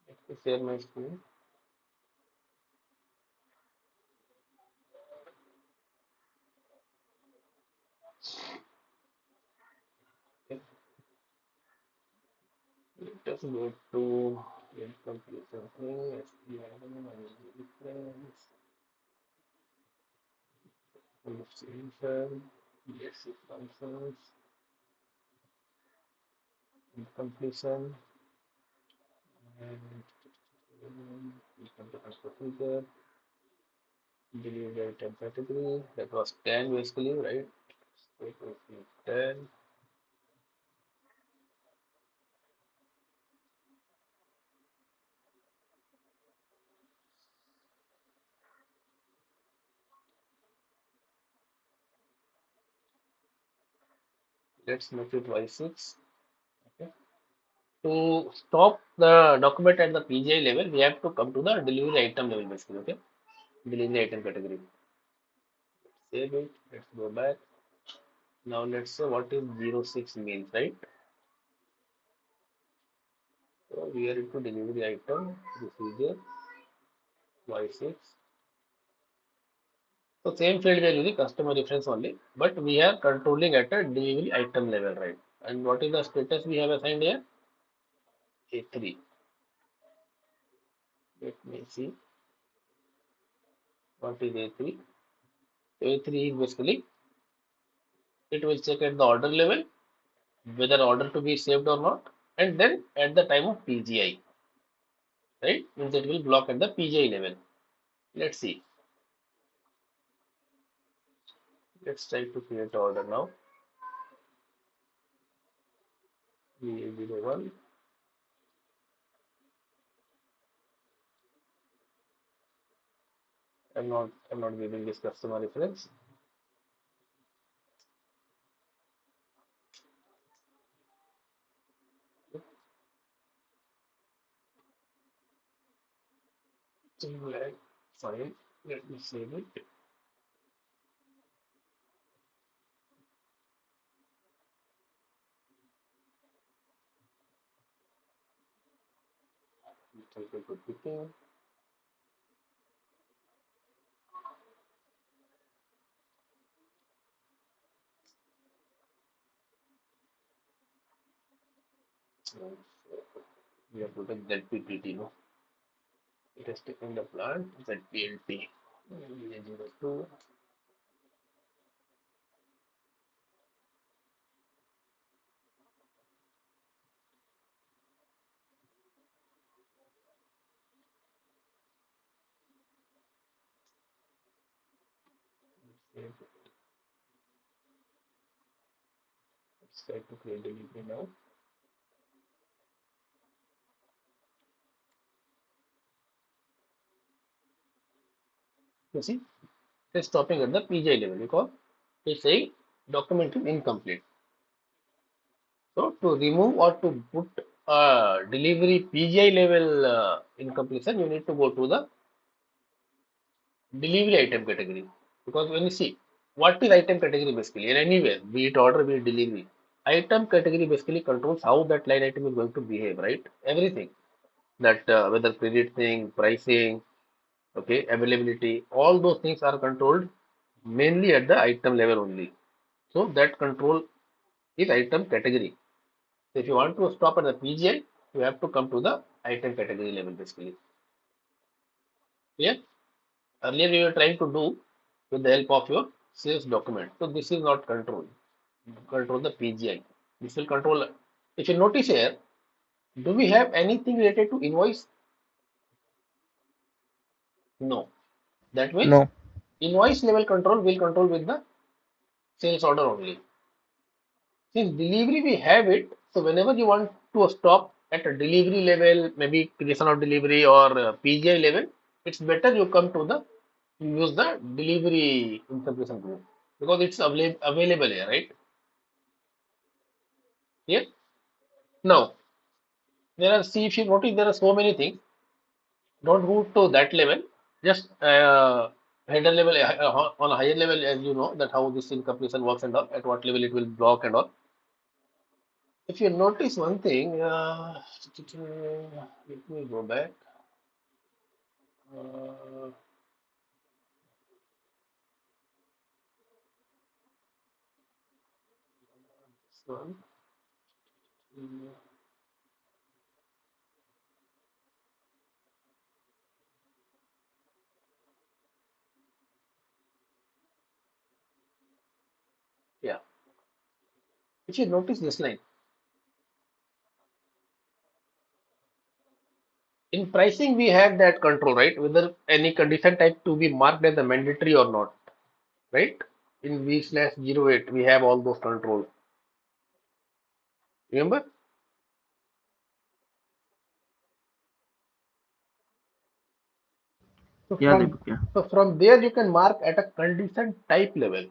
Let me share my screen. Okay. Let us go to incompletion thing, SPL, difference, solution, basic functions, incompletion, and incompletion procedure, delivery item category. That was 10 basically, right? So it was 10. Let's make it Y6. Okay. To stop the document at the PGI level, we have to come to the delivery item level basically. Okay. Delivery item category. Save it. Let's go back. Now let's say what is 06 means, right? So we are into delivery item procedure Y6. So same field we are using customer reference only, but we are controlling at a delivery item level, right? And what is the status we have assigned here? A3. Let me see what is A3. A3 is basically it will check at the order level whether order to be saved or not, and then at the time of PGI, right? Means it will block at the PGI level. Let's see. Let's try to create order now. VA01. I'm not giving this customer reference. Fine. Let me save it. Take a good picking. We have put a ZPPT, no? It has taken the plant ZPLT. 02. Let's try to create delivery now. You see, it's stopping at the PJ level because it's saying document is incomplete. So to remove or to put delivery PGI level incompletion, you need to go to the delivery item category. Because when you see what is item category basically, in anywhere, be it order, be it delivery, item category basically controls how that line item is going to behave, right? Everything that whether credit thing, pricing, okay, availability, all those things are controlled mainly at the item level only. So that control is item category. So if you want to stop at the PGI, you have to come to the item category level basically. Yeah. Earlier we were trying to do with the help of your sales document. So this is not control. Control the PGI. This will control. If you notice here, do we have anything related to invoice? No. That means No. invoice level control will control with the sales order only. Since delivery we have it, so whenever you want to stop at a delivery level, maybe creation of delivery or PGI level, it's better you come to the you use the delivery integration group because it's available here, right? Here. Now, there are, see if you notice there are so many things. Don't move to that level. Just header level on a higher level, as you know that how this incompletion works and all, at what level it will block and all. If you notice one thing, let me go back. Uh, this one. Yeah. If you notice this line, in pricing we have that control, right? Whether any condition type to be marked as a mandatory or not, right? In V/08 we have all those controls. Remember? So Yeah, from Deepak, yeah. so from there you can mark at a condition type level.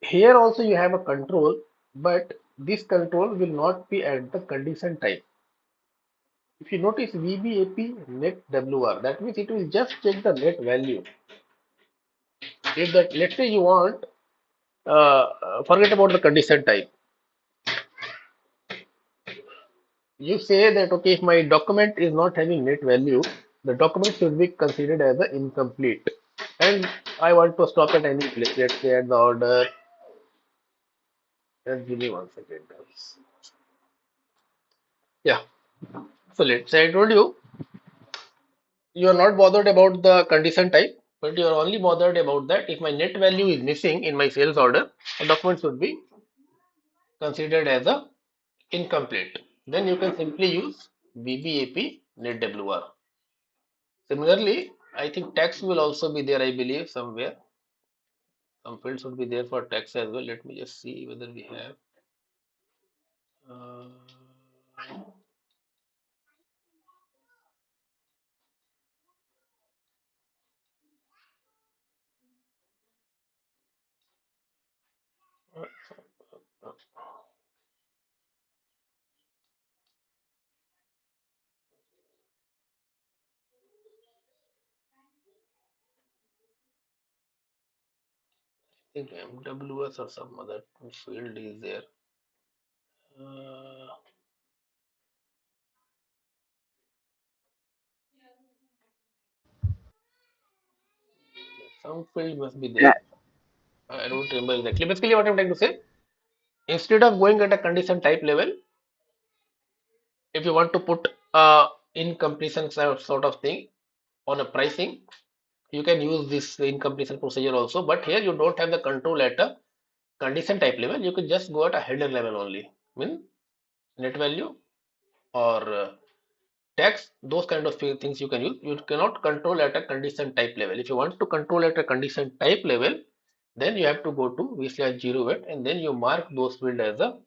Here also you have a control, but this control will not be at the condition type. If you notice VBAP net WR, that means it will just check the net value. If that, let's say you want, forget about the condition type. You say that okay, if my document is not having net value, the document should be considered as a incomplete. And I want to stop at any place. Let's say at the order. Just give me 1 second, guys. Yeah. So let's say I told you you are not bothered about the condition type, but you are only bothered about that if my net value is missing in my sales order, the document should be considered as a incomplete. Then you can simply use VBAP net WR. Similarly, I think tax will also be there, I believe, somewhere. Some fields should be there for tax as well. Let me just see whether we have. Uh, I think MWS or some other field is there. Uh, some field must be there. Yeah, I don't remember exactly. Basically, what I'm trying to say, instead of going at a condition type level, if you want to put incompletion sort of thing on a pricing, you can use this incompletion procedure also. But here you don't have the control at a condition type level. You can just go at a header level only. Mean net value or tax, those kind of things you can use. You cannot control at a condition type level. If you want to control at a condition type level, then you have to go to V/08 and then you mark those field as a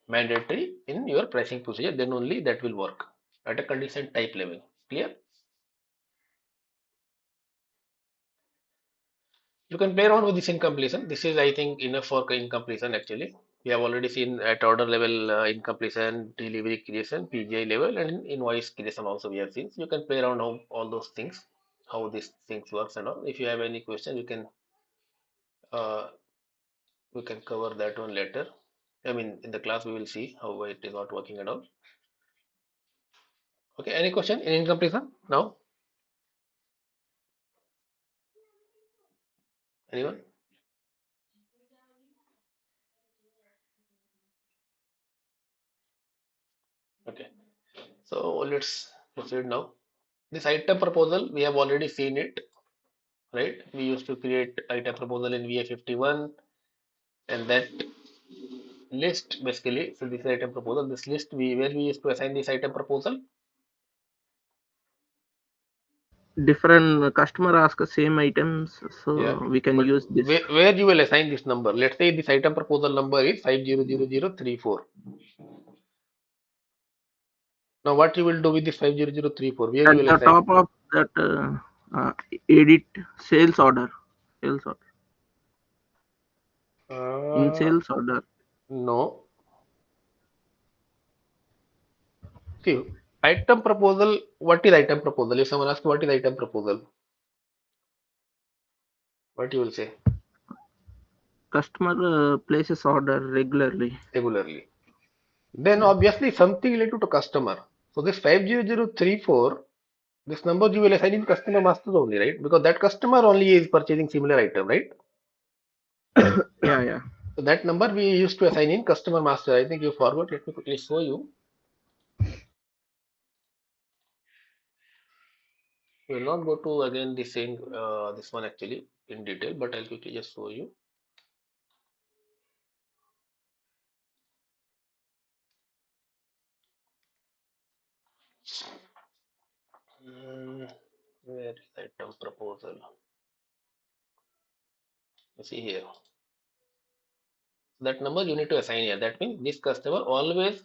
mandatory in your pricing procedure. Then only that will work at a condition type level. Clear? You can play around with this incompletion. This is, I think, enough for incompletion actually. We have already seen at order level incompletion, delivery creation, PGI level, and invoice creation also we have seen. So you can play around how all those things, how these things works and all. If you have any question, uh, we can cover that one later. I mean, in the class we will see how it is not working and all. Okay, any question in incompletion now? Anyone? Okay, so let's proceed now. This item proposal, we have already seen it, right? We used to create item proposal in VA51 and that list basically. So this item proposal, this list where we used to assign this item proposal. different customer ask the same items, Yeah, so we can but use this. where you will assign this number? Let's say this item proposal number is 500034. Now what you will do with this 50034? Where you At will the assign? top of that, edit sales order, sales order, in Uh, sales order. no. See, item proposal. What is item proposal? If someone asks what is item proposal, what you will say? customer places order regularly. regularly. Then Yeah, obviously something related to customer. So this 50034, this number you will assign in customer master only, right? Because that customer only is purchasing similar item, right? yeah, yeah. So that number we used to assign in customer master. I think you forgot. Let me quickly show you. We will not go to again the same this one actually in detail, but I'll quickly just show you. Hmm, where is item proposal? You see here. That number you need to assign here. That means this customer always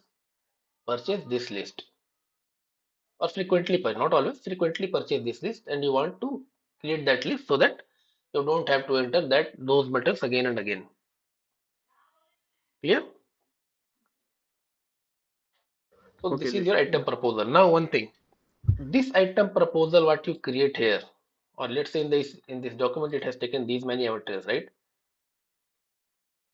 purchase this list or frequently, not always, frequently purchase this list, and you want to create that list so that you don't have to enter that those metals again and again. Clear? So Okay, this is this, your yeah, item proposal. Now one thing, this item proposal what you create here, or let's say in this document it has taken these many avatars, right?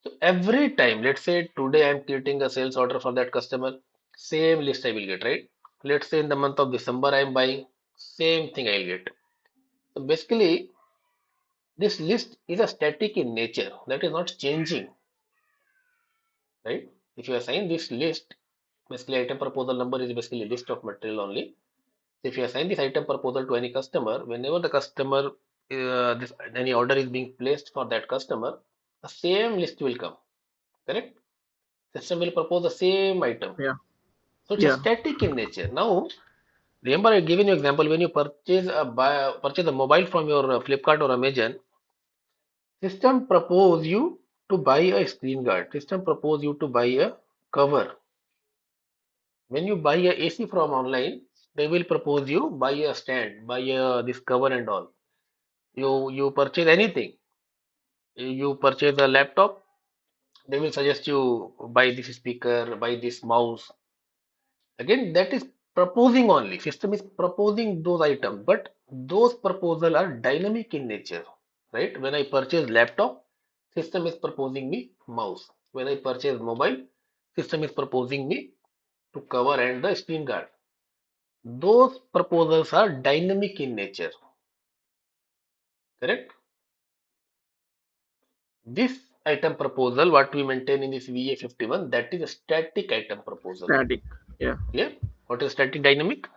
So every time, let's say today I'm creating a sales order for that customer, same list I will get, right? Let's say in the month of December I'm buying, same thing I'll get. So basically, this list is a static in nature, that is not changing, right? If you assign this list, basically item proposal number is basically a list of material only. If you assign this item proposal to any customer, whenever the customer this any order is being placed for that customer, the same list will come. Correct? System will propose the same item. yeah, So it's a yeah. static in nature. Now, remember I given you example when you purchase a mobile from your Flipkart or Amazon, system propose you to buy a screen guard. System propose you to buy a cover. When you buy a AC from online, they will propose you buy a stand, buy a this cover and all. You purchase anything. You purchase a laptop, they will suggest you buy this speaker, buy this mouse. Again, that is proposing only. System is proposing those items, but those proposal are dynamic in nature, right? When I purchase laptop, system is proposing me mouse. When I purchase mobile, system is proposing me to cover and the screen guard. Those proposals are dynamic in nature, correct? This item proposal, what we maintain in this VA51, that is a static item proposal. Static. Yeah, Clear? What is static dynamic?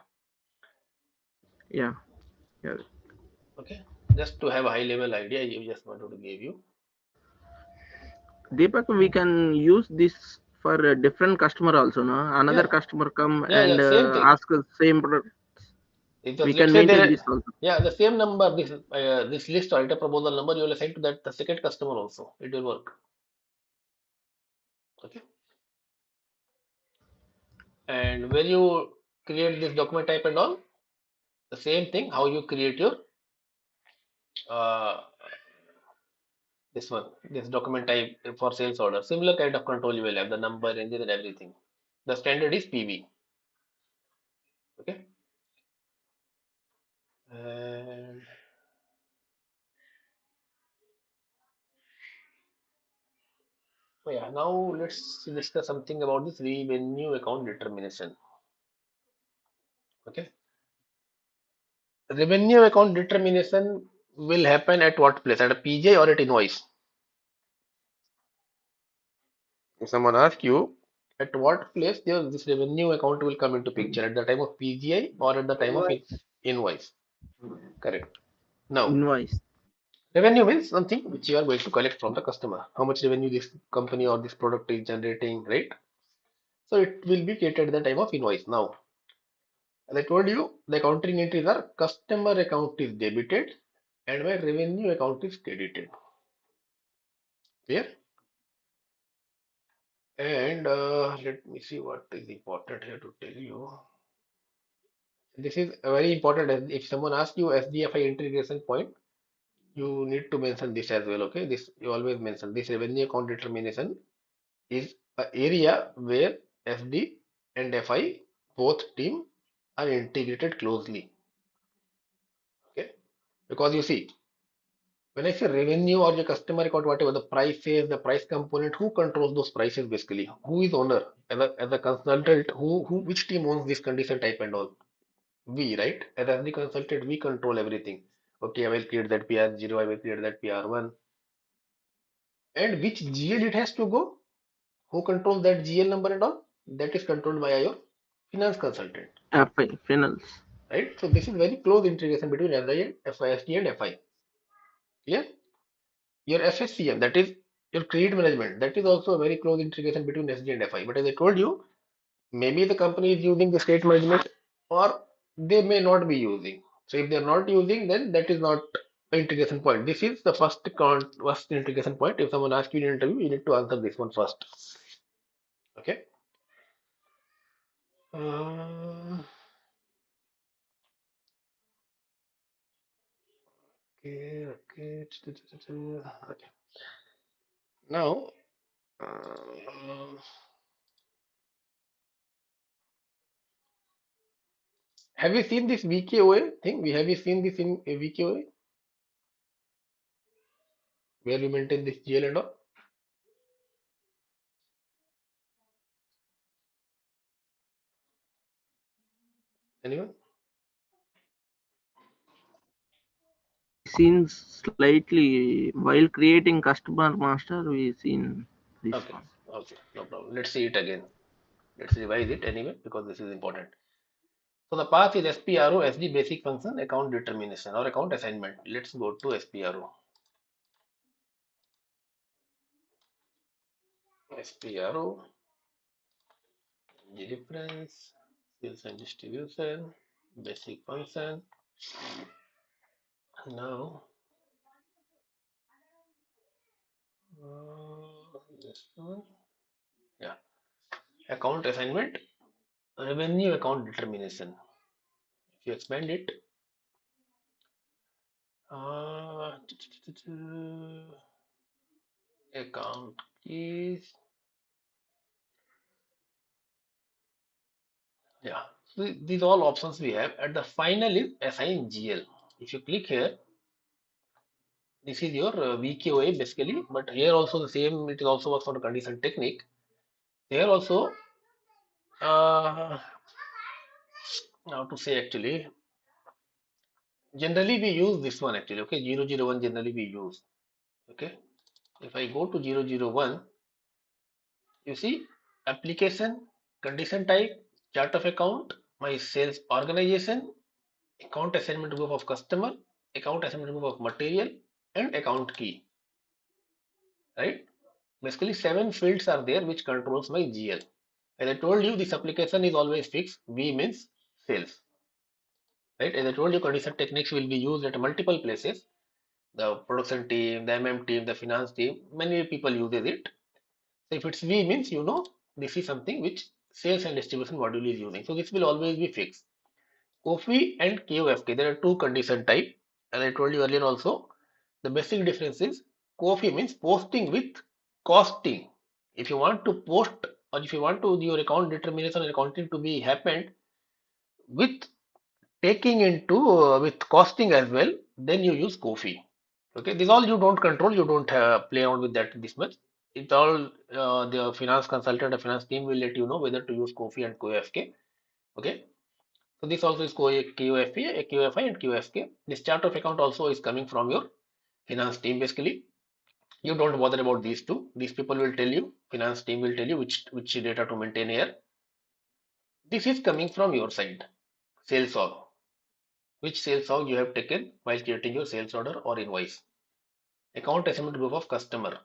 yeah, yeah. Okay. Just to have a high level idea, you just wanted to give you. Deepak, we can use this for a different customer also, no? Another Yeah, customer come yeah, and yeah, same thing. ask us same product. If We let's can say maintain there, this also. yeah, the same number, this list or item proposal number, you will assign to that the second customer also. It will work. Okay. And when you create this document type and all, the same thing, how you create your uh, this one, this document type for sales order. Similar kind of control you will have the number, engine, and everything. The standard is PV. Okay. And so yeah, now let's discuss something about this revenue account determination. Okay. Revenue account determination will happen at what place? At a PJ or at invoice? If someone asks you at what place this revenue account will come into picture, at the time of PGI or at the time of invoice? Correct. Now, Invoice. revenue means something which you are going to collect from the customer. How much revenue this company or this product is generating, right? So it will be created at the time of invoice. Now, as I told you, the accounting entries are customer account is debited and my revenue account is credited. Clear? And let me see what is important here to tell you. This is very important. If someone asks you SDFI integration point, you need to mention this as well. Okay, this you always mention this revenue account determination is an area where SD and FI both team are integrated closely. Okay, because you see When I say revenue or your customer account, whatever the price is, the price component, who controls those prices basically? Who is owner? As a consultant, which team owns this condition type and all? We, right? As the consultant, we control everything. Okay, I will create that PR0, I will create that PR1. And which GL it has to go? Who controls that GL number and all? That is controlled by your finance consultant, FI, finals. right? So this is very close integration between SI and FISD and FI. Yeah. Your FSCM, that is your credit management, that is also a very close integration between SD and FI. But as I told you, maybe the company is using the state management or they may not be using. So if they are not using, then that is not the integration point. This is the first integration point. If someone asks you in an interview, you need to answer this one first. Okay. Uh, okay, okay. Okay. Now, uh, have you seen this VKOA thing? Have you seen this in a VKOA where we maintain this GL and all? Anyone? Seen slightly while creating customer master, we seen this Okay, one. okay, no problem. Let's see it again. Let's revise it anyway because this is important. So the path is SPRO, SD basic function, account determination or account assignment. Let's go to SPRO. SPRO, difference, sales and distribution, basic function. Now, this one, yeah, account assignment, revenue account determination. If you expand it, uh, account keys. Yeah, so these all options we have. At the final is assign GL. If you click here, this is your VKOA basically, but here also the same. It is also works on the condition technique. Here also, how to say actually, generally we use this one actually. Okay, 001 generally we use. Okay, if I go to 001, you see application, condition type, chart of account, my sales organization, account assignment group of customer, account assignment group of material, and account key, right? Basically, 7 fields are there which controls my GL. As I told you, this application is always fixed. V means sales, right? As I told you, condition techniques will be used at multiple places. The production team, the MM team, the finance team, many people uses it. So if it's V means you know this is something which sales and distribution module is using. So this will always be fixed. COFI and KOFK, there are two condition type. As I told you earlier also, the basic difference is COFI means posting with costing. If you want to post or if you want to your account determination and accounting to be happened with taking into with costing as well, then you use COFI. Okay, this all you don't control, you don't play around with that this much. It all the finance consultant or finance team will let you know whether to use COFI and KOFK. Okay. So this also is QFP, QFI and QFK. This chart of account also is coming from your finance team basically. You don't bother about these two. These people will tell you, finance team will tell you which data to maintain here. This is coming from your side, sales order. Which sales order you have taken while creating your sales order or invoice. Account assignment group of customer.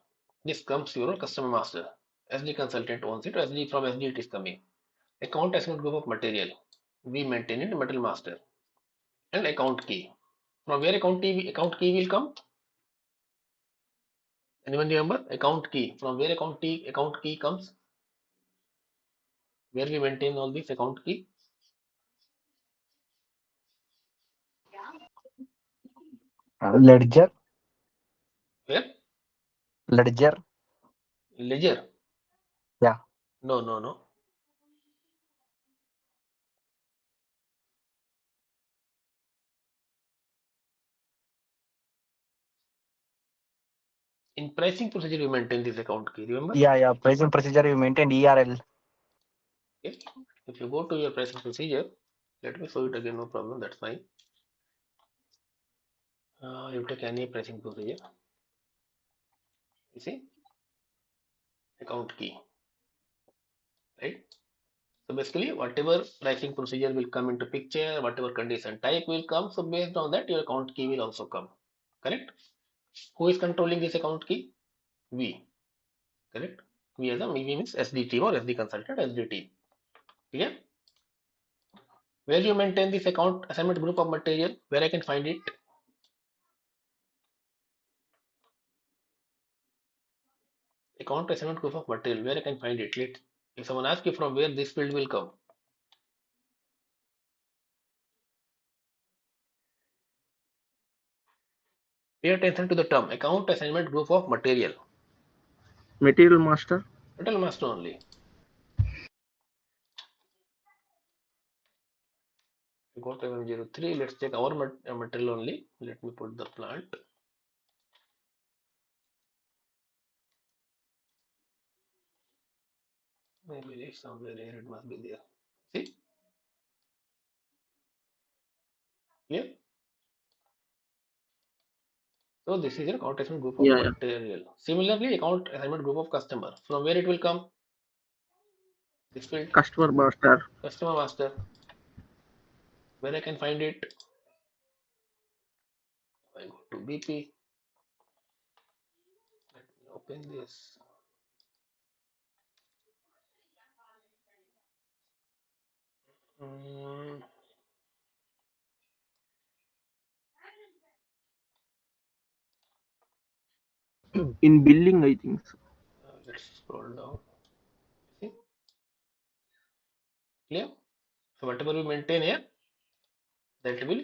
This comes to your customer master. SD consultant owns it, SD from SD it is coming. Account assignment group of material. We maintain it, material master. And account key. From where account key will come? Anyone remember? Account key. From where account key comes? Where we maintain all this account key? Ledger, Where? ledger, Ledger. yeah, No, no, no. In pricing procedure, you maintain this account key. Remember? Yeah. Pricing procedure you maintained ERL. Okay. If you go to your pricing procedure, let me show it again. No problem. That's fine. You take any pricing procedure. You see, account key, right? So basically, whatever pricing procedure will come into picture, whatever condition type will come. So based on that, your account key will also come. Correct? Who is controlling this account key? We. Correct? We as a we means SD team or SD consultant, SD team. Clear? Where you maintain this account assignment group of material? Where I can find it? Account assignment group of material. Where I can find it? If someone asks you from where this field will come, pay attention to the term account assignment group of material. Material master. Material master only. Go to M03. Let's check our material only. Let me put the plant. Maybe somewhere here it must be there. See? Clear? So this is an account assignment group of Yeah. material. Similarly, account assignment group of customer. From where it will come? This field. Customer master. Customer master. Where I can find it? I go to BP. Let me open this. Mm, In billing, I think so. let's scroll down. See? Clear? So whatever we maintain here, that will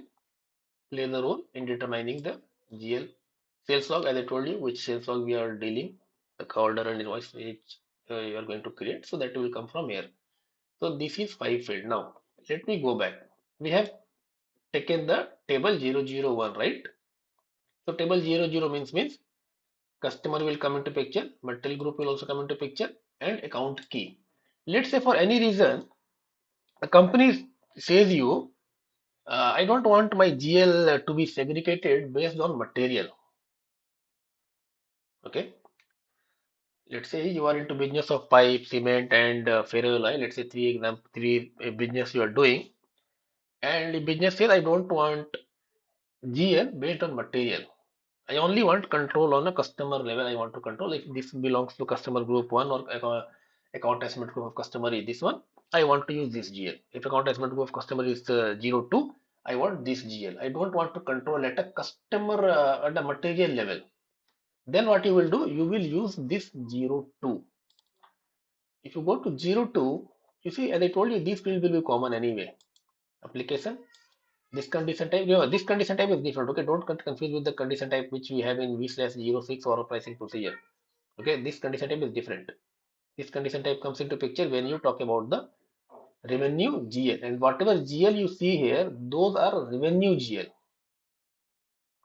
play the role in determining the GL sales log. As I told you, which sales log we are dealing, the order and invoice which you are going to create. So that will come from here. So this is 5 field. Now let me go back. We have taken the table 001, right? So table 00 means customer will come into picture, material group will also come into picture, and account key. Let's say for any reason the company says you, I don't want my GL to be segregated based on material. Okay, let's say you are into business of pipe, cement, and ferroalloy. Let's say three business you are doing, and the business says I don't want GL based on material. I only want control on a customer level. I want to control if this belongs to customer group one or account estimate group of customer is this one. I want to use this GL. If account estimate group of customer is 02, I want this GL. I don't want to control at a customer at a material level. Then what you will do? You will use this 02. If you go to 02, you see, as I told you, this field will be common anyway. Application. This condition type, this condition type is different. Okay, don't confuse with the condition type which we have in V/06 or pricing procedure. Okay, this condition type is different. This condition type comes into picture when you talk about the revenue GL, and whatever GL you see here, those are revenue GL.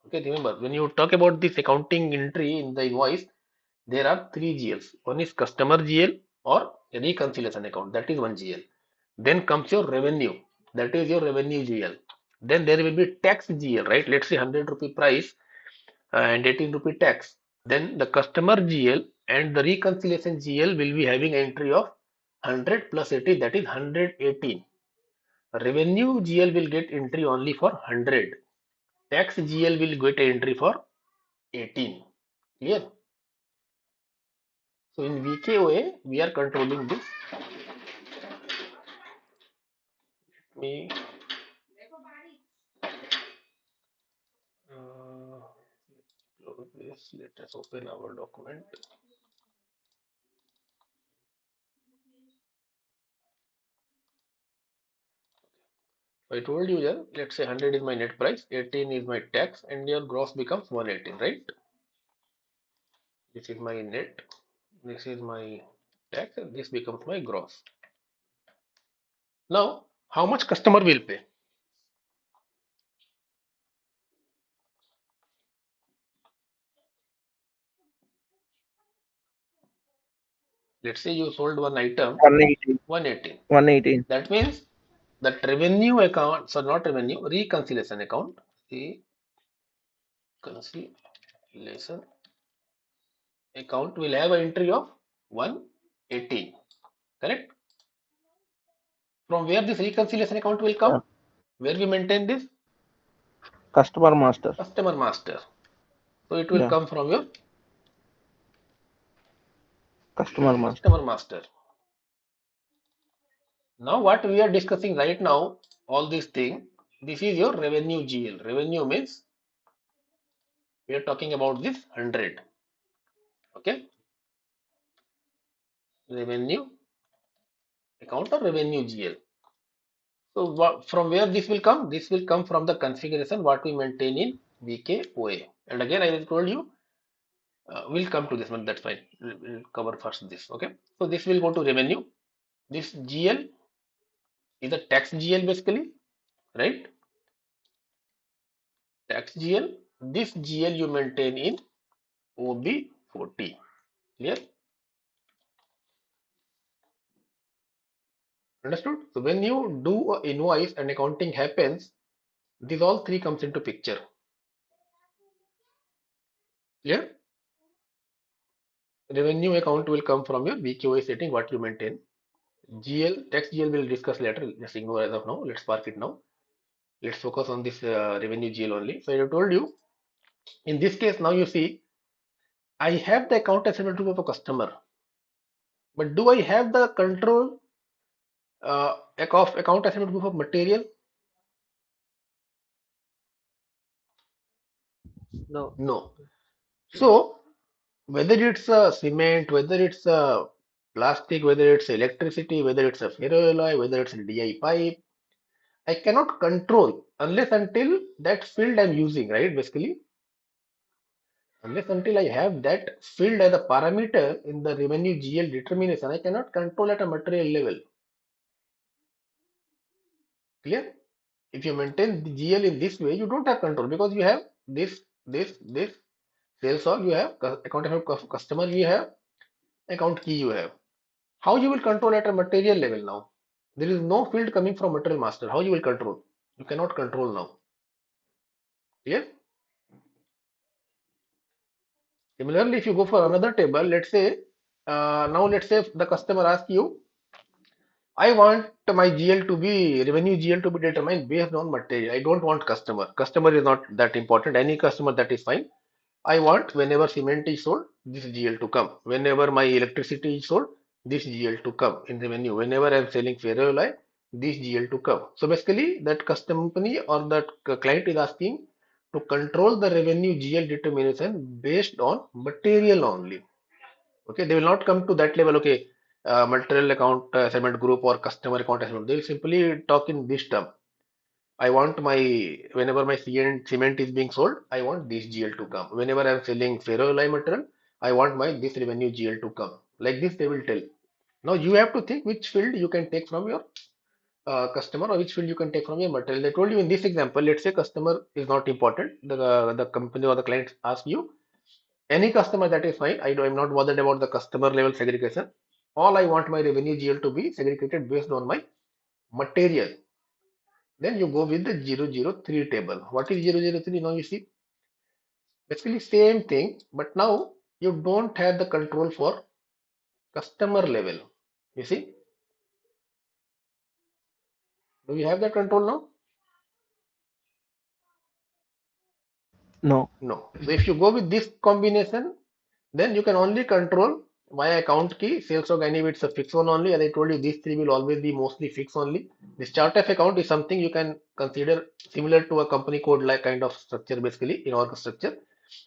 Okay, remember when you talk about this accounting entry in the invoice, there are three GLs. One is customer GL or reconciliation account, that is one GL. Then comes your revenue, that is your revenue GL. Then there will be tax GL, right? Let's say 100 rupee price and 18 rupee tax. Then the customer GL and the reconciliation GL will be having entry of 100 plus 80, that is 118. Revenue GL will get entry only for 100. Tax GL will get entry for 18. Clear? So in VKOA, we are controlling this. Me close this. Let us open our document. I told you that let's say 100 is my net price, 18 is my tax, and your gross becomes 118, right? This is my net, this is my tax, and this becomes my gross. Now, how much customer will pay? Let's say you sold one item 180. 180. 180. That means that revenue account, so not revenue, reconciliation account, reconciliation account will have an entry of 180. Correct? From where this reconciliation account will Yeah. come? Where we maintain this? Customer master. Customer master. So it will Yeah. come from your Customer master. customer master. Now what we are discussing right now, all these things, this is your revenue GL. Revenue means we are talking about this 100. Okay? Revenue account or revenue GL. So from where this will come? This will come from the configuration what we maintain in VKOA. And again, I told you, we'll come to this one. That's fine. We'll cover first this. Okay. So this will go to revenue. This GL is a tax GL basically, right? Tax GL. This GL you maintain in OB40. Clear? Understood? So when you do a invoice and accounting happens, these all three comes into picture. Clear? Revenue account will come from your VKOA setting what you maintain. GL, tax GL will discuss later. Just ignore as of now. Let's park it now. Let's focus on this revenue GL only. So I told you, in this case, now you see, I have the account assignment group of a customer, but do I have the control of account assignment group of material? No. No. So whether it's a cement, whether it's a plastic, whether it's electricity, whether it's a ferroalloy, whether it's a DI pipe, I cannot control unless until that field I'm using, right? Basically, unless until I have that field as a parameter in the revenue GL determination, I cannot control at a material level. Clear? If you maintain the GL in this way, you don't have control because you have this sales log, you have account of customer, you have account key, you have. How you will control at a material level now? There is no field coming from material master. How you will control? You cannot control now. Clear? Similarly, if you go for another table, let's say now let's say the customer asks you, I want my GL to be revenue GL to be determined based on material. I don't want customer. Customer is not that important. Any customer that is fine. I want whenever cement is sold, this GL to come. Whenever my electricity is sold, this GL to come in revenue. Whenever I am selling ferroalloy, this GL to come. So basically, that company or that client is asking to control the revenue GL determination based on material only. Okay, they will not come to that level. Okay, material account assignment group or customer account assignment. They will simply talk in this term. I want my whenever my cement is being sold, I want this GL to come. Whenever I'm selling ferroalloy material, I want my this revenue GL to come. Like this, they will tell. Now you have to think which field you can take from your customer or which field you can take from your material. They told you in this example. Let's say customer is not important. The company or the client asks you any customer that is fine. I'm not bothered about the customer level segregation. All I want my revenue GL to be segregated based on my material. Then you go with the 003 table. What is 003? Now you see basically same thing, but now you don't have the control for customer level. You see, do you have that control now? No. No. So if you go with this combination, then you can only control via account key, sales log, anyway it's a fixed one only. As I told you, these three will always be mostly fixed only. This chart of account is something you can consider similar to a company code like kind of structure basically in org structure.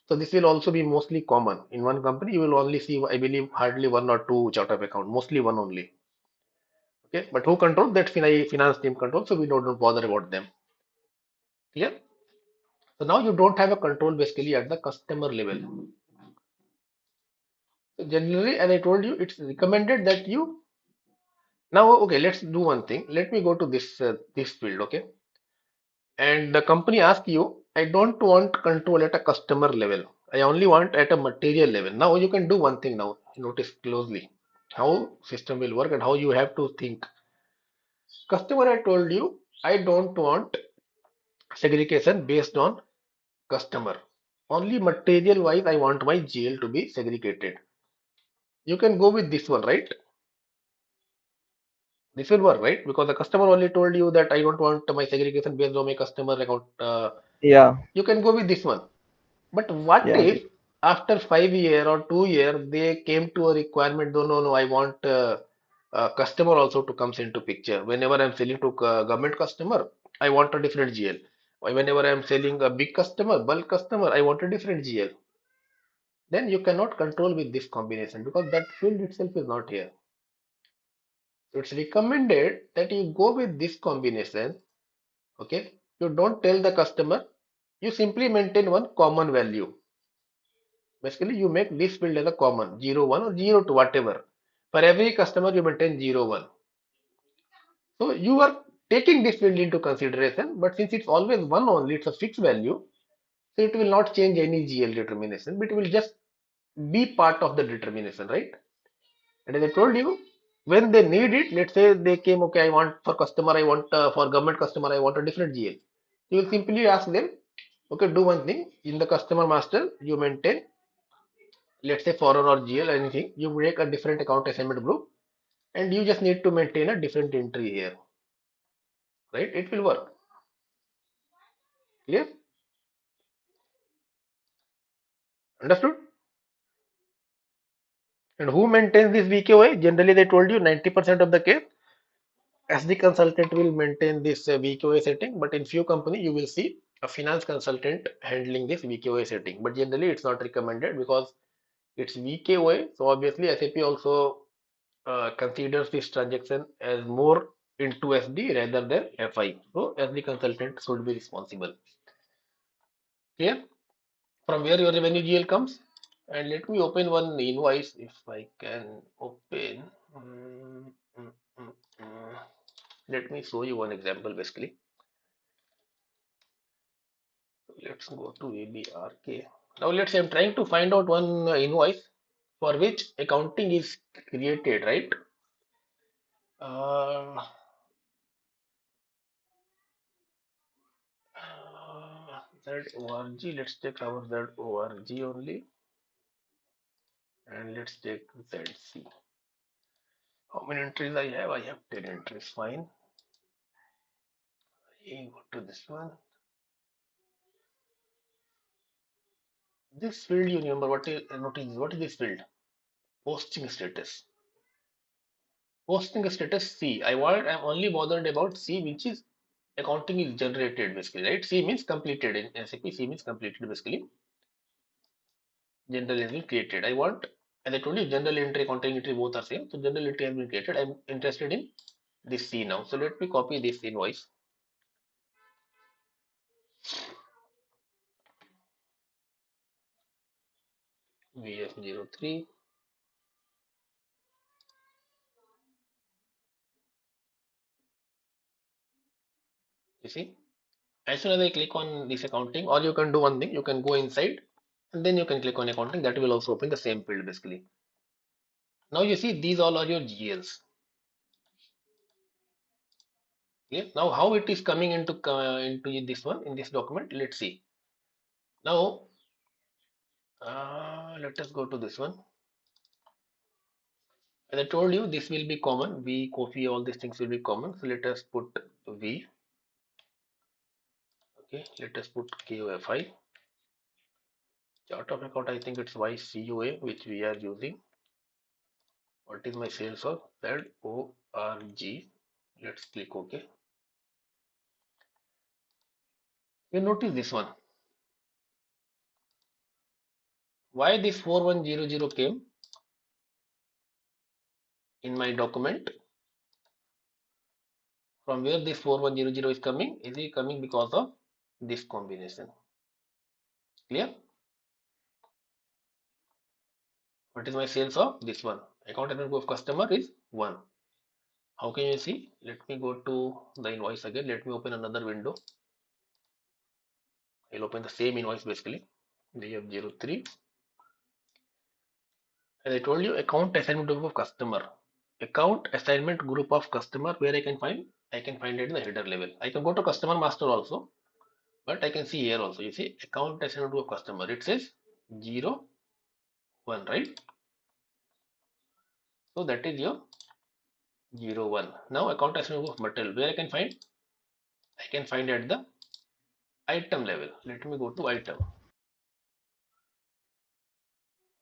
So this will also be mostly common. In one company, you will only see, I believe, hardly one or two chart of account, mostly one only. Okay, but who controls that finance team control, so we don't bother about them. Clear? So now you don't have a control basically at the customer level. So generally, as I told you, it's recommended that you now okay. Let's do one thing. Let me go to this field. Okay, and the company asks you, I don't want control at a customer level. I only want at a material level. Now you can do one thing now. Notice closely. how system will work and how you have to think. Customer, I told you, I don't want segregation based on customer. Only material wise, I want my GL to be segregated. You can go with this one, right? This will work, right? Because the customer only told you that I don't want my segregation based on my customer account. Yeah, You can go with this one. But what yeah, if after 5 year or 2 year they came to a requirement? No, no, no. I want customer also to comes into picture. Whenever I'm selling to government customer, I want a different GL. Whenever I'm selling a big customer, bulk customer, I want a different GL. Then you cannot control with this combination because that field itself is not here. So it's recommended that you go with this combination. Okay, you don't tell the customer, you simply maintain one common value. Basically, you make this field as a common 0, 1 or 0, 2, whatever. For every customer, you maintain 0, 1. So you are taking this field into consideration, but since it's always one only, it's a fixed value, so it will not change any GL determination, but it will just be part of the determination, right? And as I told you, when they need it, let's say they came, okay, I want for customer, I want for government customer, I want a different GL. You will simply ask them, okay, do one thing in the customer master, you maintain, let's say foreign or GL, anything, you make a different account assignment group, and you just need to maintain a different entry here, right? It will work. Clear? Understood? And who maintains this VKOA? Generally, they told you 90% of the case, as the consultant will maintain this VKOA setting, but in few company you will see a finance consultant handling this VKOA setting. But generally, it's not recommended because it's VKOA. So obviously, SAP also considers this transaction as more into SD rather than FI. So SD consultant should be responsible. Clear? From where your revenue GL comes? And let me open one invoice if I can open. Mm, mm, mm, mm. Let me show you one example basically. Let's go to ABRK. Now let's say I'm trying to find out one invoice for which accounting is created, right? Uh, ZORG, let's take our ZORG only, and let's take ZC. How many entries I have? I have 10 entries, fine. I go to this one. This field, you remember what is notice? What is this field? Posting status. Posting status C. I'm only bothered about C, which is accounting is generated basically, right? C means completed in SAP. C means completed basically. General has been created. I want, as I told you, general entry, accounting entry both are same. So general entry has been created. I'm interested in this C now. So let me copy this invoice. VF03. You see, as soon as I click on this accounting, or you can do one thing, you can go inside and then you can click on accounting. That will also open the same field basically. Now you see these all are your GLs. Okay. Now how it is coming into this one in this document? Let's see. Now let us go to this one. As I told you, this will be common. V, coffee, all these things will be common. So let us put V. Okay. Let us put KOFI. Chart of account. I think it's YCOA which we are using. What is my sales of ZORG? Let's click OK. You notice this one. Why this 4100 came in my document? From where this 4100 is coming? Is it coming because of this combination? Clear? What is my sales of this one? Account and of customer is 1. How can you see? Let me go to the invoice again. Let me open another window. I'll open the same invoice basically. VF03. As I told you, account assignment group of customer. Account assignment group of customer where I can find? I can find it in the header level. I can go to customer master also, but I can see here also. You see account assignment group of customer. It says 0, 1, right? So that is your 0, 1. Now account assignment group of material. Where I can find? I can find at the item level. Let me go to item.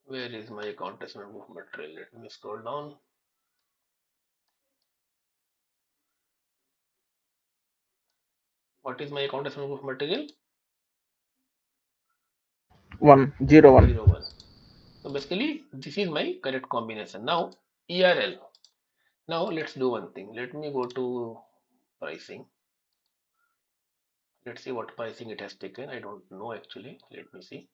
Where is my account assignment group of material? Let me scroll down. What is my account assignment group of material? 101. 0, 1. So basically, this is my correct combination. Now, ERL. Now, let's do one thing. Let me go to pricing. Let's see what pricing it has taken. I don't know actually. Let me see.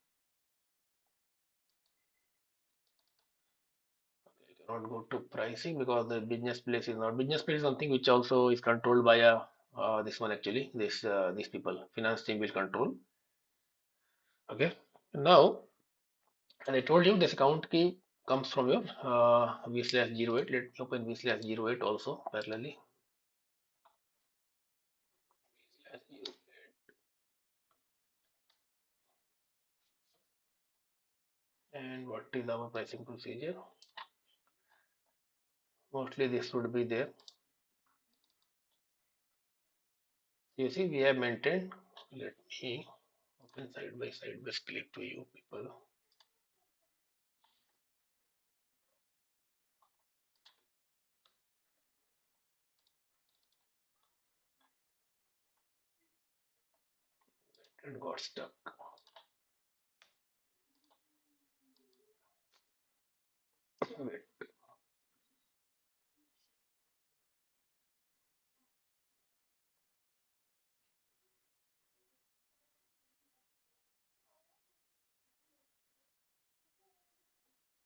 Okay, I cannot go to pricing because the business place is not. Business place is something which also is controlled by a this one actually. These people, finance team will control. Okay. Now, and I told you this account key comes from your v/08. Let me open v/08 also parallelly. And what is our pricing procedure? Mostly this would be there. You see, we have maintained. Let me open side by side, best click to you people. And got stuck. Wait.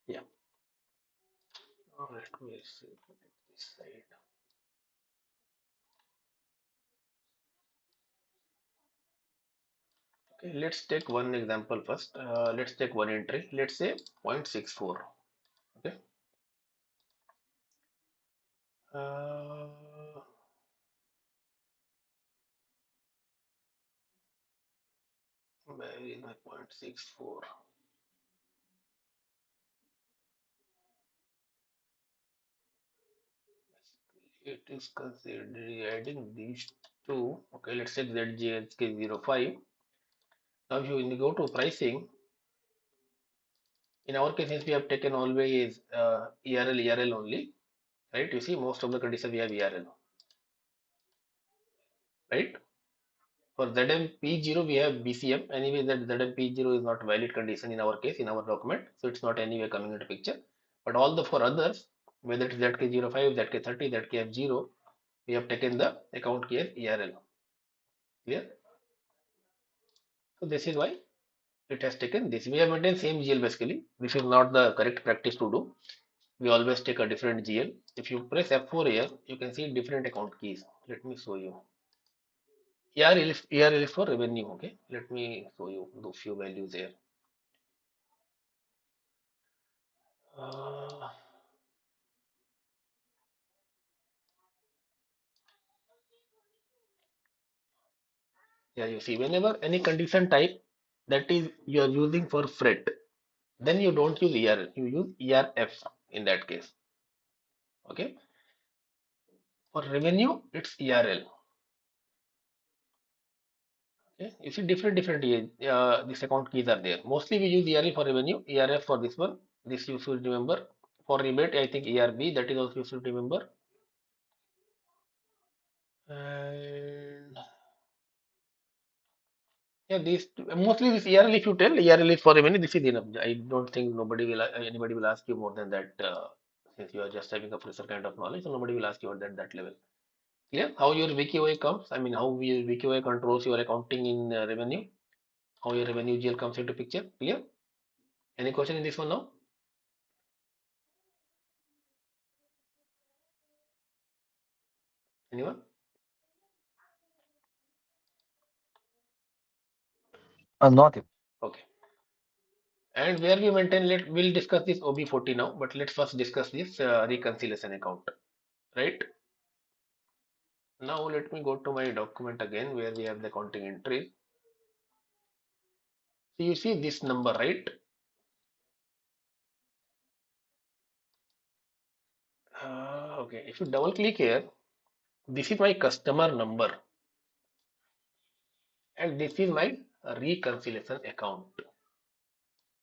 Yeah. Now let me see this side. Okay, let's take one example first. Let's take one entry. Let's say 0.64. Okay. Uh, where is my 0.64? It is considering adding these two. Okay, let's take ZJHK05. Now, if you go to pricing, in our case, since we have taken always ERL only, right? You see, most of the conditions we have ERL, right? For ZMP0, we have BCM. Anyway, that ZMP0 is not valid condition in our case, in our document. So it's not anyway coming into picture. But all the for others, whether it's ZK05, ZK30, ZKF0, we have taken the account key as ERL. Clear? So this is why it has taken this. We have maintained same GL basically. This is not the correct practice to do. We always take a different GL. If you press F4 here, you can see different account keys. Let me show you. ERL is for revenue. Okay, let me show you the few values here. Uh, yeah, you see, whenever any condition type that is you are using for freight, then you don't use ERL, you use ERF in that case. Okay, for revenue, it's ERL. Okay, you see different this account keys are there. Mostly we use ERL for revenue, ERF for this one. This you should remember. For rebate, I think ERB, that is also you should remember. And yeah, mostly this ERL, if you tell ERL is for revenue, this is enough. I don't think anybody will ask you more than that, since you are just having a fresher kind of knowledge, so nobody will ask you at that level. Clear? How your VKOA comes? I mean, how your VKOA controls your accounting in revenue? How your revenue GL comes into picture? Clear? Any question in this one now? Anyone? Not. Okay. And where we maintain, we'll discuss this OB40 now, but let's first discuss this reconciliation account, right? Now let me go to my document again where we have the accounting entries. So you see this number, right? Okay, if you double click here, this is my customer number and this is my reconciliation account.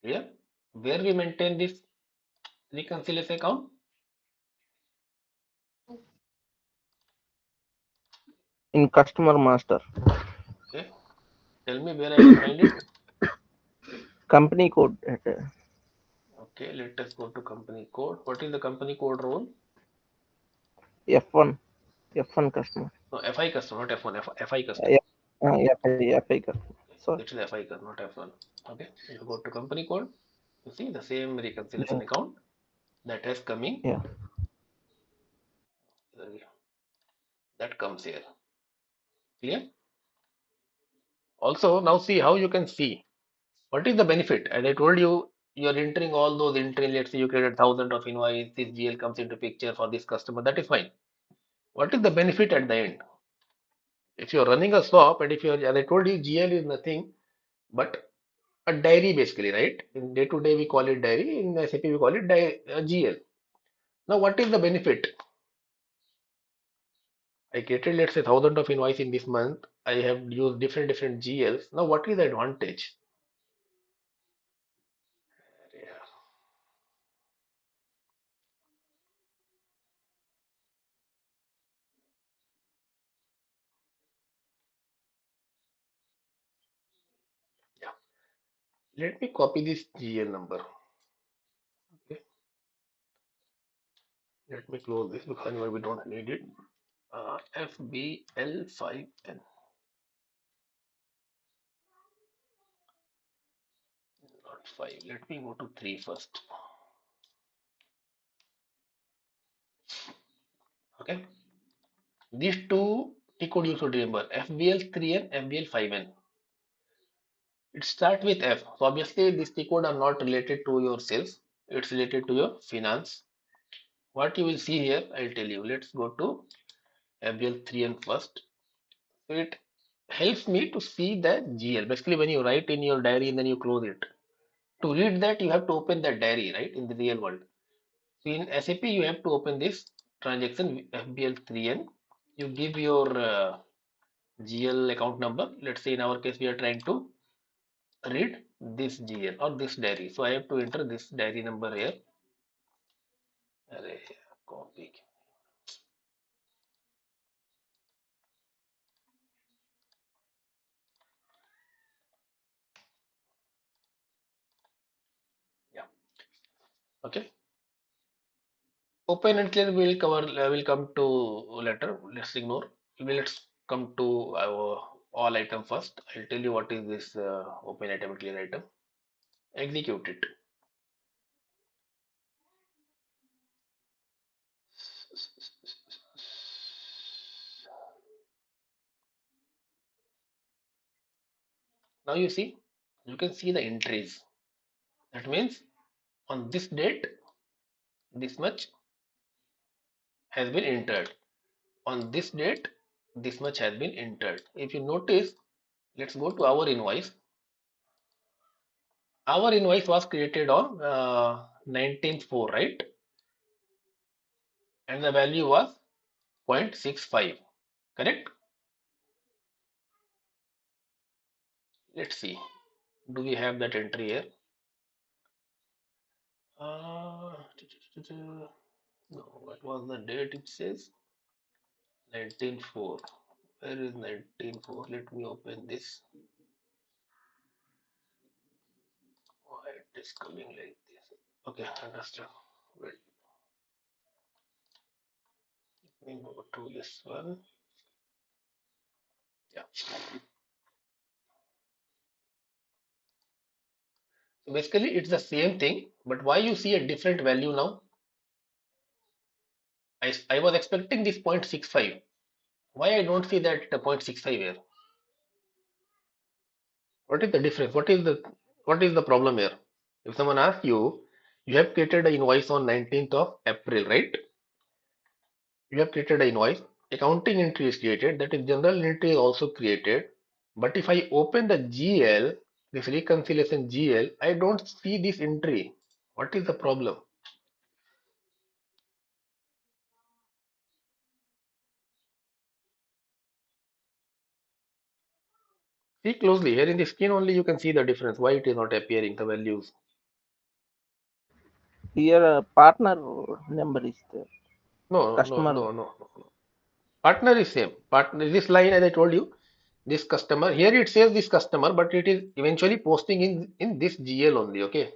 Clear? Where we maintain this reconciliation account? In customer master. Okay, tell me where I can find it. Company code. Okay, let us go to company code. What is the company code role? F1. F1 customer. No, FI customer, not F1, FI customer. Yeah, FI customer. Sorry. This is FI customer, not F1. Okay, you go to company code. You see the same Yeah. reconciliation account that has coming. Yeah. That comes here. Clear? Also, now see how you can see what is the benefit. As I told you, you are entering all those entries. Let's say you created thousand of invoice. This GL comes into picture for this customer. That is fine. What is the benefit at the end? If you are running a shop and if you are, as I told you, GL is nothing but a diary basically, right? In day to day we call it diary. In SAP we call it GL. Now, what is the benefit? I created, let's say, thousand of invoice in this month. I have used different GLs. Now, what is the advantage? Yeah. Let me copy this GL number. Okay. Let me close this because anyway we don't need it. FBL5N, not 5. Let me go to 3 first. Okay. These two T code you should remember, FBL3N, FBL5N. It starts with F. So obviously these T code are not related to your sales. It's related to your finance. What you will see here, I'll tell you. Let's go to FBL3N first. So it helps me to see the GL. Basically, when you write in your diary and then you close it. To read that, you have to open that diary, right, in the real world. So in SAP, you have to open this transaction FBL3N. You give your GL account number. Let's say in our case, we are trying to read this GL or this diary. So I have to enter this diary number here. Array, copy. Yeah. Okay. Open and clear will cover. Will come to later. Let's ignore. Let's come to our all item first. I'll tell you what is this open item and clear item. Execute it. Now you see, you can see the entries. That means on this date, this much has been entered. On this date, this much has been entered. If you notice, let's go to our invoice. Our invoice was created on 19/4, right? And the value was 0.65, correct? Let's see. Do we have that entry here? Uh, no, what was the date it says? 19/4. Where is 19/4? Let me open this. Why it is coming like this? Okay, understand. Wait, let me go to this one. Yeah. So basically, it's the same thing, but why you see a different value now? I was expecting this 0.65. Why I don't see that 0.65 here? What is the difference? What is the problem here? If someone asks you, you have created an invoice on 19th of April, right? You have created an invoice. Accounting entry is created. That is general entry is also created. But if I open the GL, this reconciliation GL, I don't see this entry. What is the problem? See closely. Here in the screen only you can see the difference. Why it is not appearing, the values. Here partner number is there. No, no, no, Customer. no, no, no. Partner is same. Partner, this line as I told you, this customer, here it says this customer, but it is eventually posting in this GL only, okay?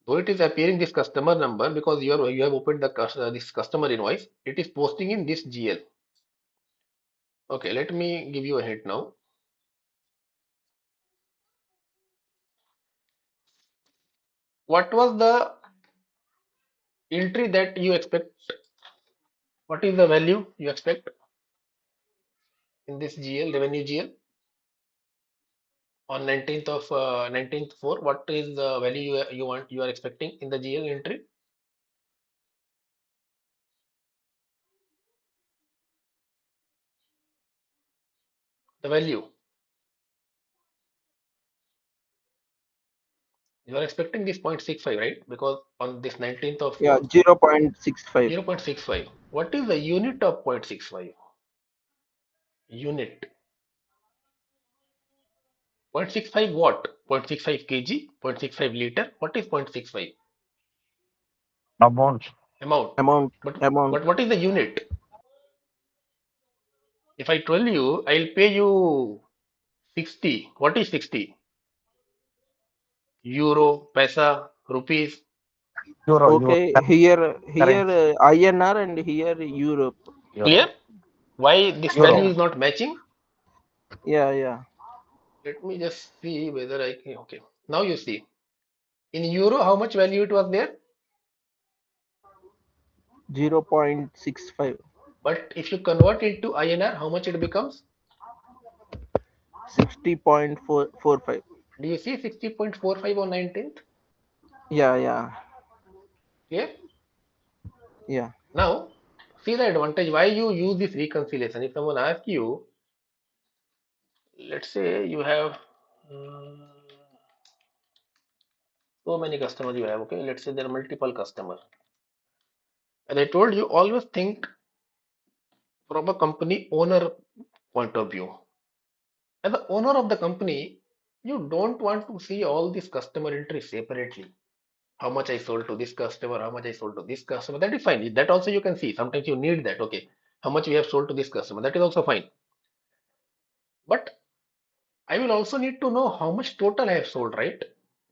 So it is appearing this customer number because you have opened the this customer invoice. It is posting in this GL. Okay, let me give you a hint now. What was the entry that you expect? What is the value you expect in this GL, revenue GL on 19th of 19th 4? What is the value you are expecting in the GL entry? The value you are expecting this 0.65, right? Because on this 19th of Yeah, 4, 0.65. 0.65. What is the unit of 0.65? Unit. 0.65 what? 0.65 kg, 0.65 liter. What is 0.65? Amount. Amount. Amount. But Amount. but what is the unit? If I tell you, I'll pay you 60. What is 60? Euro, paisa, rupees. Euro. Okay, here Currency. INR and here Europe. Clear? Euro. Why this value Yeah, Euro. is not matching? yeah, yeah. Let me just see whether I can. Okay. Now you see. In euro, how much value it was there? 0.65. But if you convert into INR, how much it becomes? 60.445. Do you see 60.45 on 19th? Yeah, yeah, Yeah. yeah. Now, see the advantage why you use this reconciliation. If someone asks you, let's say you have mm, so many customers you have, okay? Let's say there are multiple customers. As I told you, always think from a company owner point of view. As the owner of the company, you don't want to see all these customer entries separately. How much I sold to this customer, how much I sold to this customer. That is fine. That also you can see. Sometimes you need that. Okay, how much we have sold to this customer. That is also fine. But I will also need to know how much total I have sold, right?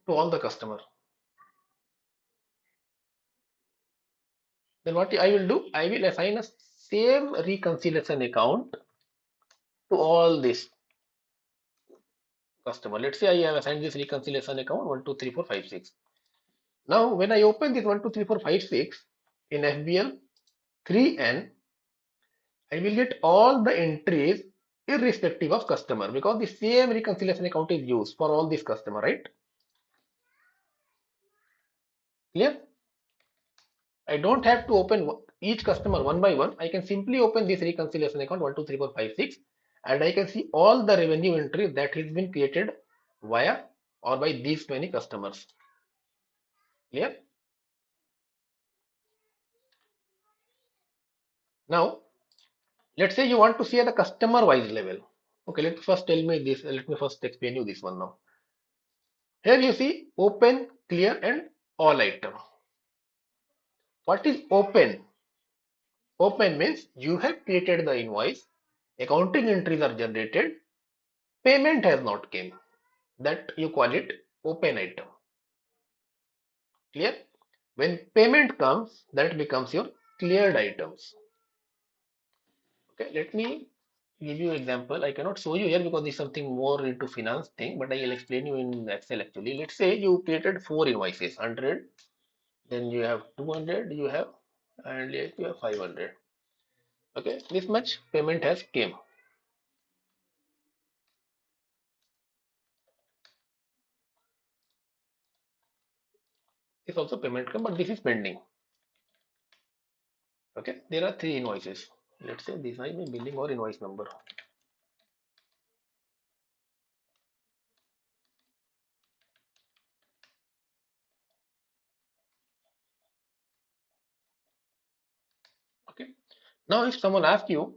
To all the customer. Then what I will do, I will assign a same reconciliation account to all this customer. Let's say I have assigned this reconciliation account 1, 2, 3, 4, 5, 6. Now, when I open this 1, 2, 3, 4, 5, 6 in FBL3N, I will get all the entries irrespective of customer because the same reconciliation account is used for all these customer, right? Clear? I don't have to open each customer one by one. I can simply open this reconciliation account 1, 2, 3, 4, 5, 6 and I can see all the revenue entries that has been created via or by these many customers. Clear? Now, let's say you want to see at the customer wise level. Okay, let me first tell me this. Let me first explain you this one now. Here you see open, clear, and all item. What is open? Open means you have created the invoice, accounting entries are generated, payment has not came. That you call it open item. Clear? When payment comes, that becomes your cleared items. Okay, let me give you example. I cannot show you here because this is something more into finance thing, but I will explain you in Excel actually. Let's say you created four invoices, 100, then you have 200, you have, and you have 500. Okay, this much payment has came. is also payment come, but this is pending. Okay, there are three invoices. Let's say this might be billing or invoice number. Okay. Now, if someone asks you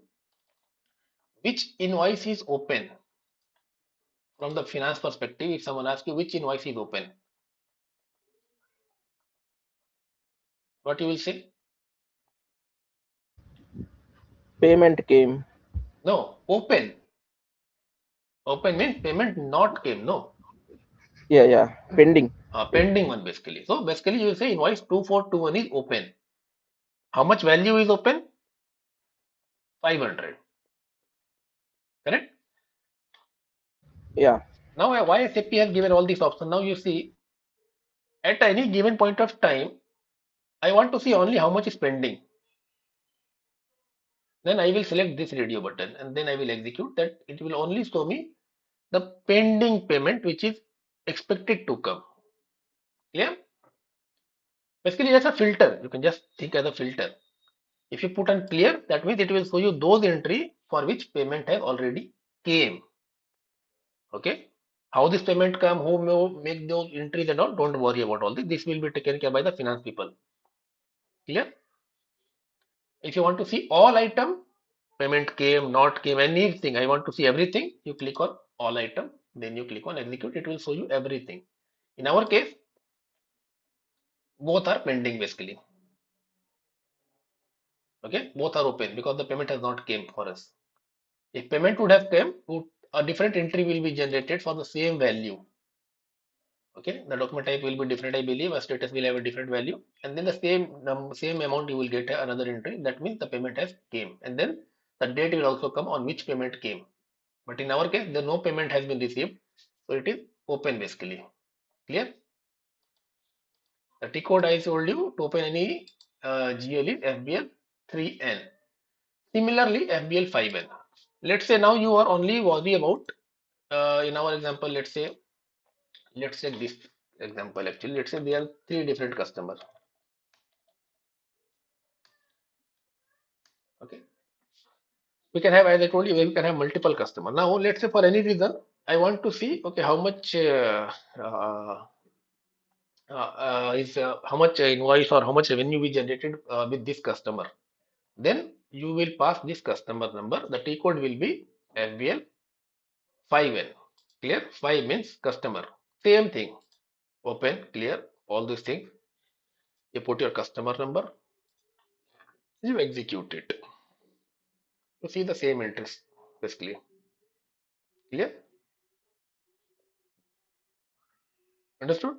which invoice is open from the finance perspective, if someone asks you which invoice is open, what you will say? Payment came. No, open. Open means payment not came. No, Yeah, yeah. Pending. pending one basically. So basically, you will say invoice 2421 is open. How much value is open? 500. Correct? Yeah. Now, why SAP has given all these options? Now you see, at any given point of time, I want to see only how much is pending. Then I will select this radio button and then I will execute that. It will only show me the pending payment which is expected to come. Clear? Basically, as a filter, you can just think as a filter. If you put on clear, that means it will show you those entry for which payment has already came. Okay. How this payment come, who may make those entries and all, don't worry about all this. This will be taken care by the finance people. Clear? If you want to see all item, payment came, not came, anything, I want to see everything, you click on all item, then you click on execute, it will show you everything. In our case, both are pending basically. Okay, both are open because the payment has not came for us. If payment would have come, a different entry will be generated for the same value. Okay, the document type will be different, I believe. A status will have a different value, and then the same amount you will get another entry. That means the payment has came, and then the date will also come on which payment came. But in our case, the no payment has been received, so it is open basically. Clear? The T code I told you to open any GL is FBL3N. Similarly, FBL5N. Let's say now you are only worry about in our example. Let's take this example. Actually, let's say there are three different customers. Okay, we can have, as I told you, we can have multiple customers. Now, let's say for any reason I want to see, okay, how much is how much invoice or how much revenue we generated with this customer. Then you will pass this customer number. The T code will be FBL5N. Clear? 5 means customer. Same thing. Open, clear, all these things. You put your customer number. You execute it. You see the same interest basically. Clear? Understood?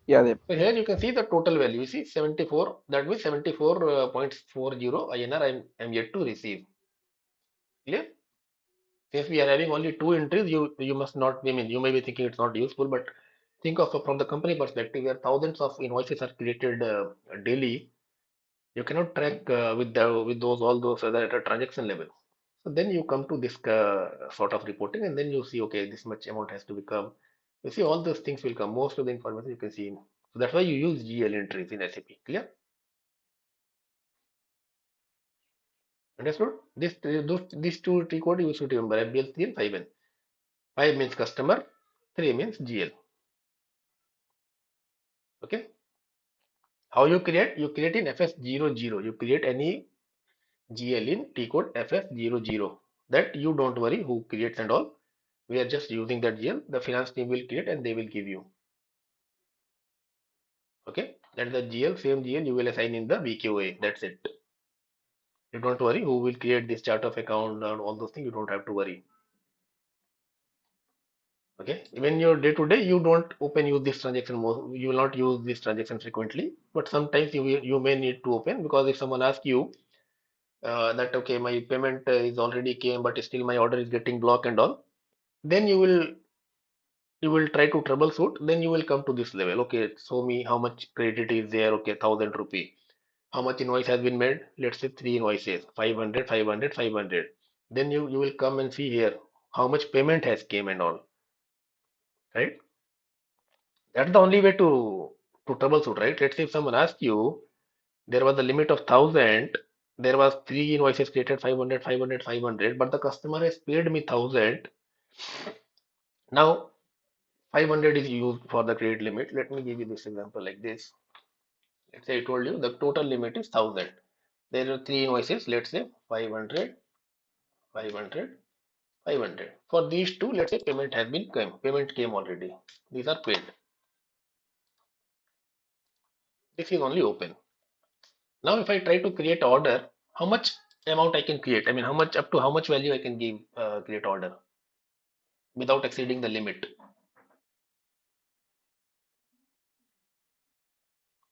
Yeah, they. So here you can see the total value. You see 74. That means 74.40 INR I'm yet to receive. Clear? Since we are having only two entries, you must not. I mean, you may be thinking it's not useful, but think of from the company perspective, where thousands of invoices are created daily. You cannot track with those all those at a transaction level. So then you come to this sort of reporting, and then you see, okay, this much amount has to become. You see, all those things will come. Most of the information you can see in. So that's why you use GL entries in SAP. Clear? Understood? These two T code you should remember, FBL3 and 5N. 5 means customer, 3 means GL. Okay. How you create? You create in FS00. You create any GL in T code FS00. That you don't worry who creates and all. We are just using that GL. The finance team will create and they will give you. Okay. That's the GL, same GL you will assign in the VKOA. That's it. You don't worry who will create this chart of account and all those things. You don't have to worry. Okay. When your day to day, you don't open use this transaction more. You will not use this transaction frequently, but sometimes you may need to open because if someone asks you that okay, my payment is already came, but still my order is getting blocked and all, then you will try to troubleshoot. Then you will come to this level. Okay, show me how much credit is there. Okay, 1,000 rupee. How much invoice has been made? Let's say three invoices, 500, 500, 500. Then you will come and see here how much payment has came and all. Right? That's the only way to troubleshoot, right? Let's say if someone asks you, there was a limit of 1,000, there was three invoices created 500, 500, 500, but the customer has paid me 1,000. Now 500 is used for the credit limit. Let me give you this example like this. Let's say I told you the total limit is 1,000. There are three invoices. Let's say 500, 500, 500. For these two, let's say payment came already. These are paid. This is only open. Now, if I try to create order, how much amount I can create? I mean, how much up to how much value I can give create order without exceeding the limit?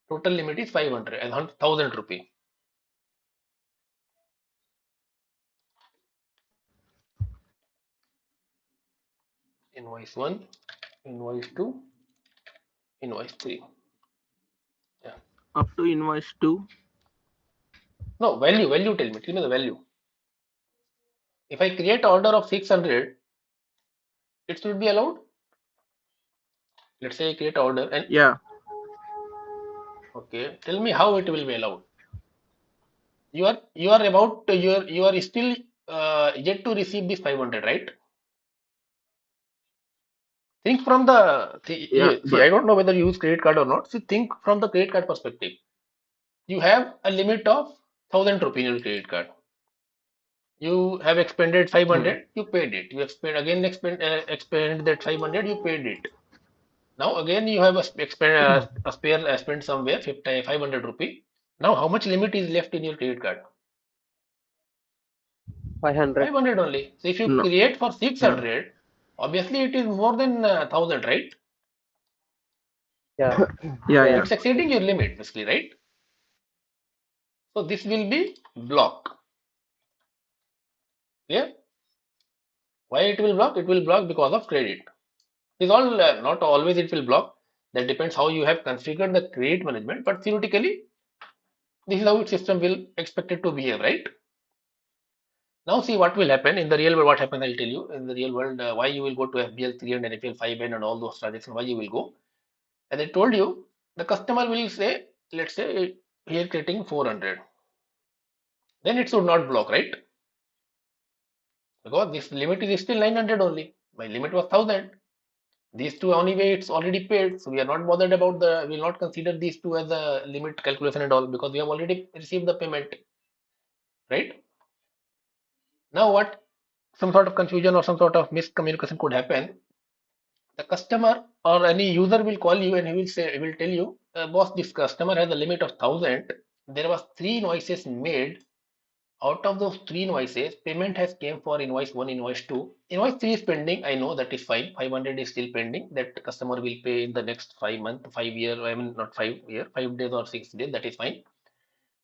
Total limit is 500 and 1,000 rupee. Invoice 1, invoice 2, invoice 3. Yeah. Up to invoice 2. No, value, tell me the value. If I create order of 600, it should be allowed. Let's say I create order and Yeah. okay, tell me how it will be allowed. You are about to, you are still yet to receive this 500, right? Think from the Yeah. see, I don't know whether you use credit card or not. See, think from the credit card perspective. You have a limit of 1,000 rupee in your credit card. You have expended Hmm. 500, you paid it. You expend that 500, you paid it. Now again you have a spare spend somewhere 50, 500 rupee. Now how much limit is left in your credit card? 500. 500 only. So if you No. create for Yeah. 600, obviously it is more than 1,000, right? Yeah, Yeah. yeah. Yeah. It's exceeding your limit, basically, right? So this will be block. Yeah. Why it will block? It will block because of credit. It's all not always it will block. That depends how you have configured the credit management. But theoretically, this is how its system will expect it to behave, right? Now see what will happen in the real world. What happens? I'll tell you in the real world why you will go to FBL3 and FBL5N and all those transactions. Why you will go? As I told you, the customer will say, let's say here creating 400. Then it should not block, right? Because this limit is still 900 only. My limit was 1,000. These two anyway, it's already paid, so we are not bothered about we will not consider these two as a limit calculation and all because we have already received the payment, right? Now what? Some sort of confusion or some sort of miscommunication could happen. The customer or any user will call you and he will tell you, boss, this customer has a limit of 1,000. There was three invoices made. Out of those three invoices, payment has came for invoice 1, invoice 2. Invoice 3 is pending. I know that is fine. 500 is still pending. That customer will pay in the next 5 month, 5 year. I mean not 5 year, 5 days or 6 days. That is fine.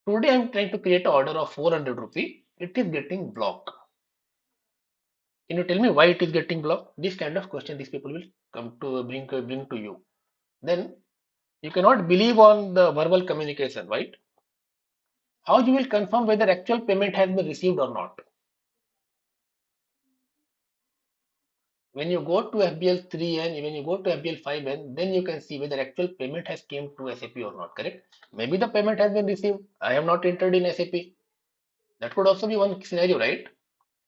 Today I am trying to create an order of 400 rupee. It is getting blocked. Can you tell me why it is getting blocked? This kind of question these people will come to bring to you. Then you cannot believe on the verbal communication, right? How you will confirm whether actual payment has been received or not? When you go to FBL3N, when you go to FBL5N, then you can see whether actual payment has came to SAP or not, correct? Maybe the payment has been received. I have not entered in SAP. That could also be one scenario, right?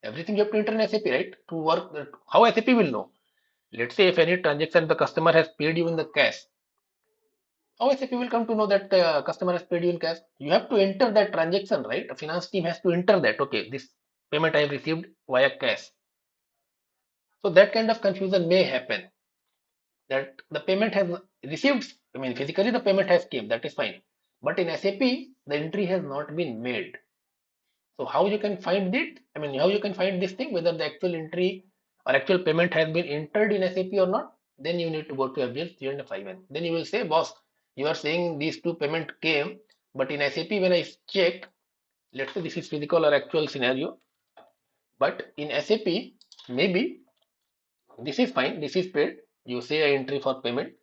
Everything you have to enter in SAP, right? To work, how SAP will know? Let's say if any transaction the customer has paid you in the cash, how SAP will come to know that customer has paid you in cash? You have to enter that transaction, right? The finance team has to enter that, okay, this payment I have received via cash. So that kind of confusion may happen. That the payment has received, I mean, physically the payment has came, that is fine. But in SAP, the entry has not been made. So how you can find it? I mean, how you can find this thing, whether the actual entry or actual payment has been entered in SAP or not? Then you need to go to FBS 3 and 5N. Then you will say, boss, you are saying these two payment came, but in SAP when I check, let's say this is physical or actual scenario, but in SAP, maybe this is fine, this is paid. You say a entry for payment,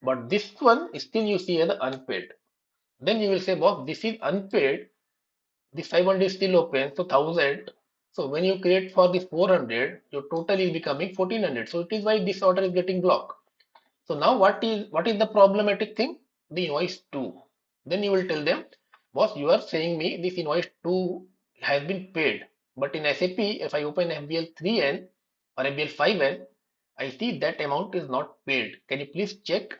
but this one still you see as unpaid. Then you will say, boss, this is unpaid. This 500 is still open, so 1,000. So when you create for this 400, your total is becoming 1,400. So it is why this order is getting blocked. So now what is the problematic thing? The invoice 2. Then you will tell them, boss, you are saying me this invoice 2 has been paid. But in SAP, if I open FBL3N or FBL5N, I see that amount is not paid. Can you please check?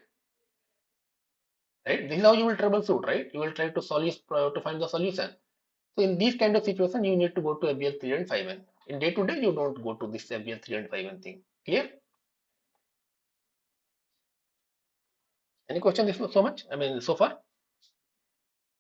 Right? This is how you will troubleshoot, right? You will try to to find the solution. So in these kind of situation, you need to go to FBL3 and 5N. In day to day, you don't go to this FBL3 and 5N thing. Clear? Any question this so much? I mean, so far?